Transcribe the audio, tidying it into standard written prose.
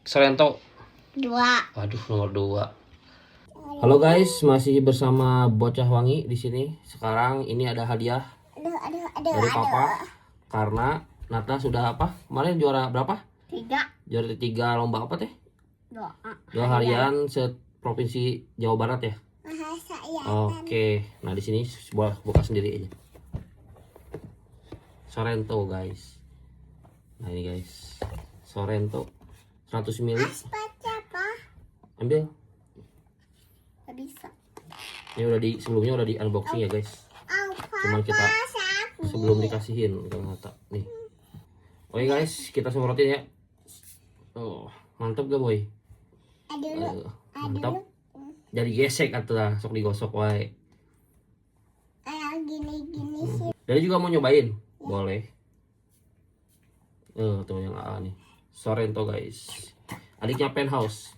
Sorento. 2. Waduh, nomor 2. Halo guys, masih bersama Bocah Wangi di sini. Sekarang ini ada hadiah dari Papa karena Nata sudah apa? Kemarin juara berapa? 3. Juara 3 lomba apa teh? Doa Harian se-provinsi Jawa Barat ya. Oke, nah di sini buka sendiri aja. Sorento guys. Nah ini guys, Sorento 100 ml. Ambil. Gak bisa. Ini sebelumnya udah di unboxing ya guys. Cuman kita sebelum dikasihin kalau Nata nih. Oke guys, kita semprotin ya. Oh, mantap gak boy? Mantap. Jadi gesek atuh sok digosok wae. Gini sih. Dari juga mau nyobain? Boleh. Tuh yang A nih. Sorento guys. Adiknya Penthouse.